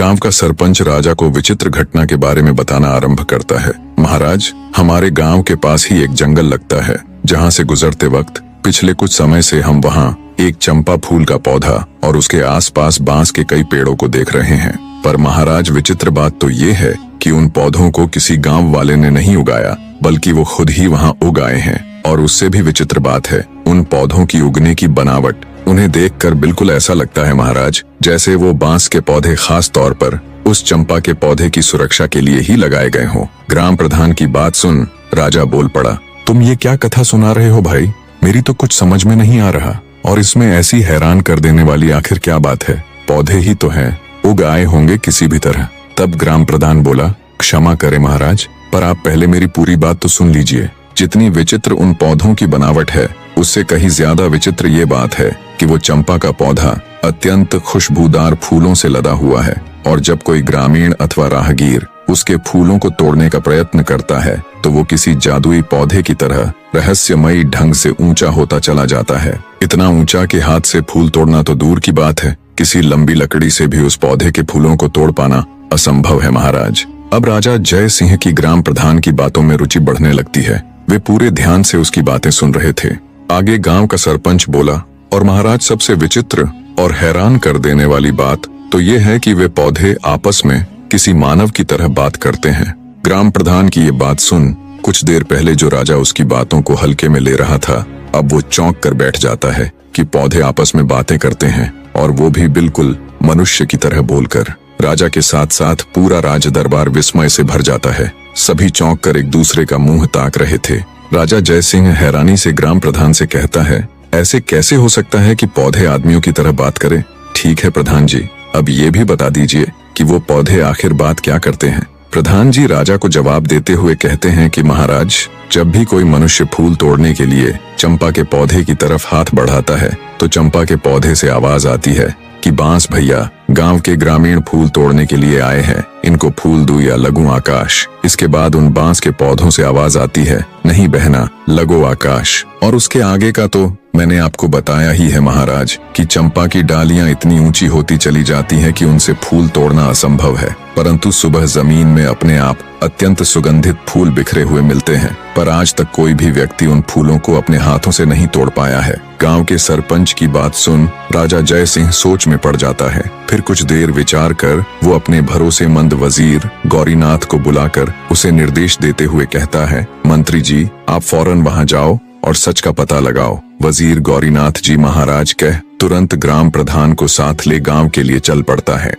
गांव का सरपंच राजा को विचित्र घटना के बारे में बताना आरंभ करता है। महाराज, हमारे गांव के पास ही एक जंगल लगता है, जहां से गुजरते वक्त पिछले कुछ समय से हम वहां एक चंपा फूल का पौधा और उसके आसपास बांस के कई पेड़ों को देख रहे हैं। पर महाराज, विचित्र बात तो ये है कि उन पौधों को किसी गांव वाले ने नहीं उगाया, बल्कि वो खुद ही वहां उग आए हैं। और उससे भी विचित्र बात है, उन पौधों की उगने की बनावट, उन्हें देखकर बिल्कुल ऐसा लगता है महाराज, जैसे वो बांस के पौधे खास तौर पर उस चंपा के पौधे की सुरक्षा के लिए ही लगाए गए हों। ग्राम प्रधान की बात सुन राजा बोल पड़ा, तुम ये क्या कथा सुना रहे हो भाई? मेरी तो कुछ समझ में नहीं आ रहा, और इसमें ऐसी हैरान कर देने वाली आखिर क्या बात है? पौधे ही तो हैं, उग आए होंगे किसी भी तरह। तब ग्राम प्रधान बोला, क्षमा करें महाराज, पर आप पहले मेरी पूरी बात तो सुन लीजिए। जितनी विचित्र उन पौधों की बनावट है, उससे कहीं ज्यादा विचित्र ये बात है कि वो चंपा का पौधा अत्यंत खुशबूदार फूलों से लदा हुआ है, और जब कोई ग्रामीण अथवा राहगीर उसके फूलों को तोड़ने का प्रयत्न करता है तो वो किसी जादुई पौधे की तरह रहस्यमयी ढंग से ऊंचा होता चला जाता है। इतना ऊंचा कि हाथ से फूल तोड़ना तो दूर की बात है, किसी लंबी लकड़ी से भी उस पौधे के फूलों को तोड़ पाना असंभव है महाराज। अब राजा जय सिंह की ग्राम प्रधान की बातों में रुचि बढ़ने लगती है। वे पूरे ध्यान से उसकी बातें सुन रहे थे। आगे गांव का सरपंच बोला, और महाराज, सबसे विचित्र और हैरान कर देने वाली बात तो ये है कि वे पौधे आपस में किसी मानव की तरह बात करते हैं। ग्राम प्रधान की ये बात सुन कुछ देर पहले जो राजा उसकी बातों को हल्के में ले रहा था, अब वो चौंक कर बैठ जाता है कि पौधे आपस में बातें करते हैं, और वो भी बिल्कुल मनुष्य की तरह बोलकर। राजा के साथ साथ पूरा राज दरबार विस्मय से भर जाता है। सभी चौंक कर एक दूसरे का मुंह ताक रहे थे। राजा जय सिंह हैरानी से ग्राम प्रधान से कहता है, ऐसे कैसे हो सकता है कि पौधे आदमियों की तरह बात करें? ठीक है प्रधान जी, अब ये भी बता दीजिए कि वो पौधे आखिर बात क्या करते हैं? प्रधान जी राजा को जवाब देते हुए कहते हैं कि महाराज, जब भी कोई मनुष्य फूल तोड़ने के लिए चंपा के पौधे की तरफ हाथ बढ़ाता है तो चंपा के पौधे से आवाज आती है कि बांस भैया, गांव के ग्रामीण फूल तोड़ने के लिए आए हैं, इनको फूल दूं या लगूं आकाश। इसके बाद उन बांस के पौधों से आवाज आती है, नहीं बहना, लगो आकाश। और उसके आगे का तो मैंने आपको बताया ही है महाराज कि चंपा की डालियां इतनी ऊंची होती चली जाती हैं कि उनसे फूल तोड़ना असंभव है। परंतु सुबह जमीन में अपने आप अत्यंत सुगंधित फूल बिखरे हुए मिलते हैं, पर आज तक कोई भी व्यक्ति उन फूलों को अपने हाथों से नहीं तोड़ पाया है। गांव के सरपंच की बात सुन राजा जय सिंह सोच में पड़ जाता है। फिर कुछ देर विचार कर वो अपने भरोसेमंद वजीर गौरीनाथ को बुलाकर उसे निर्देश देते हुए कहता है, मंत्री जी, आप फौरन वहां जाओ और सच का पता लगाओ। वजीर गौरीनाथ जी महाराज कह तुरंत ग्राम प्रधान को साथ ले गांव के लिए चल पड़ता है।